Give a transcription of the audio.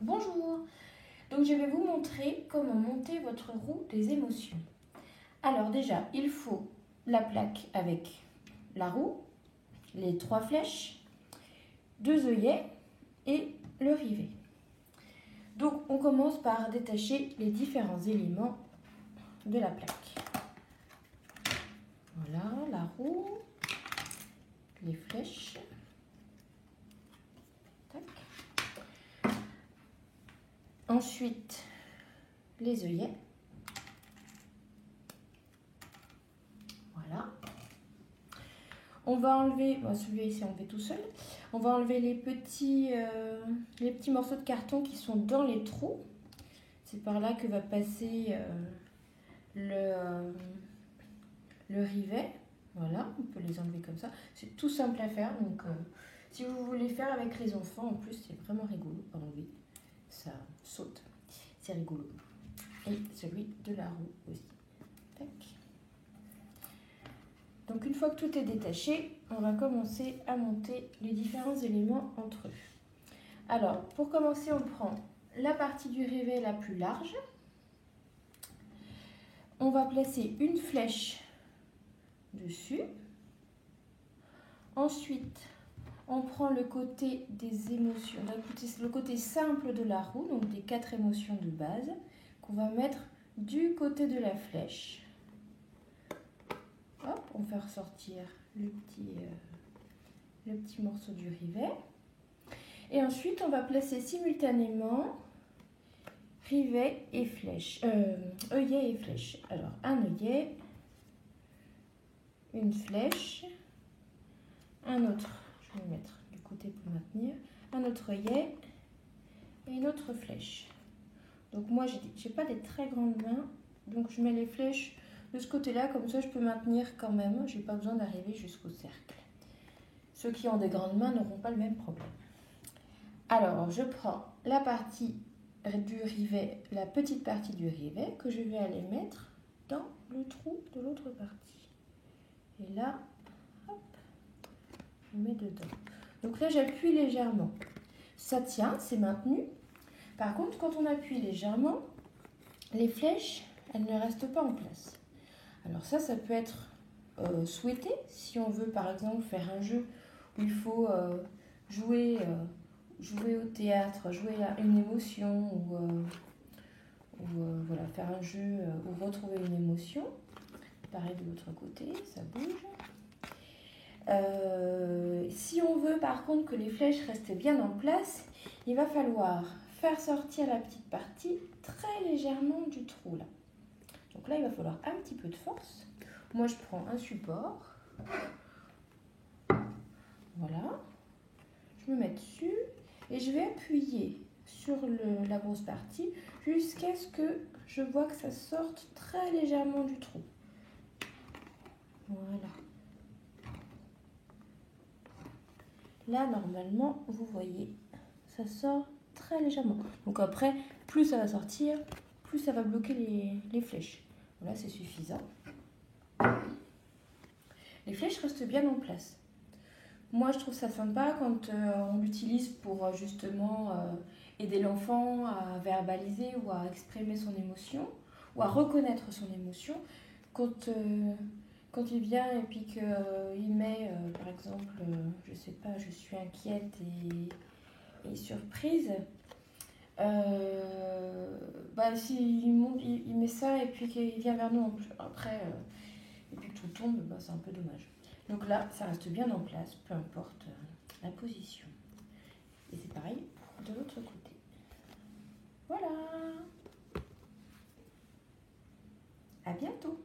Bonjour, donc je vais vous montrer comment monter votre roue des émotions. Alors déjà, il faut la plaque avec la roue, les 3 flèches, 2 œillets et le rivet. Donc on commence par détacher les différents éléments de la plaque. Voilà, la roue, les flèches. Tac. Ensuite, les œillets. Voilà. On va enlever, celui-là c'est enlevé tout seul. On va enlever les petits morceaux de carton qui sont dans les trous. C'est par là que va passer le rivet. Voilà, on peut les enlever comme ça. C'est tout simple à faire. Donc, si vous voulez faire avec les enfants, en plus, c'est vraiment rigolo à enlever. Ça saute. C'est rigolo. Et celui de la roue aussi. Tac. Donc, une fois que tout est détaché, on va commencer à monter les différents éléments entre eux. Alors, pour commencer, on prend la partie du rivet la plus large. On va placer une flèche dessus. Ensuite, on prend le côté des émotions, le côté simple de la roue, donc des 4 émotions de base, qu'on va mettre du côté de la flèche. Hop, on fait ressortir le petit morceau du rivet. Et ensuite, on va placer simultanément rivet et flèche, œillet et flèche. Alors, un œillet, une flèche, un autre, je vais le mettre du côté pour maintenir, un autre œillet et une autre flèche. Donc moi, j'ai pas des très grandes mains, donc je mets les flèches de ce côté-là, comme ça je peux maintenir quand même, j'ai pas besoin d'arriver jusqu'au cercle. Ceux qui ont des grandes mains n'auront pas le même problème. Alors, je prends la partie du rivet, la petite partie du rivet, que je vais aller mettre dans le trou de l'autre partie. Et là, hop, je mets dedans. Donc là, j'appuie légèrement. Ça tient, c'est maintenu. Par contre, quand on appuie légèrement, les flèches, elles ne restent pas en place. Alors ça peut être souhaité si on veut, par exemple, faire un jeu où il faut jouer au théâtre, jouer à une émotion ou voilà, faire un jeu ou retrouver une émotion. Pareil de l'autre côté, ça bouge. Si on veut par contre que les flèches restent bien en place, il va falloir faire sortir la petite partie très légèrement du trou là. Donc là, il va falloir un petit peu de force. Moi, je prends un support. Voilà. Je me mets dessus et je vais appuyer sur la grosse partie jusqu'à ce que je vois que ça sorte très légèrement du trou. Voilà. Là, normalement, vous voyez, ça sort très légèrement. Donc après, plus ça va sortir, plus ça va bloquer les flèches. Voilà, c'est suffisant. Les flèches restent bien en place. Moi, je trouve ça sympa quand on l'utilise pour justement aider l'enfant à verbaliser ou à exprimer son émotion ou à reconnaître son émotion. Quand il vient et puis qu'il met, par exemple, je sais pas, je suis inquiète et surprise, s'il met ça et puis qu'il vient vers nous après, et puis que tout tombe, c'est un peu dommage. Donc là, ça reste bien en place, peu importe la position. Et c'est pareil de l'autre côté. Voilà. À bientôt.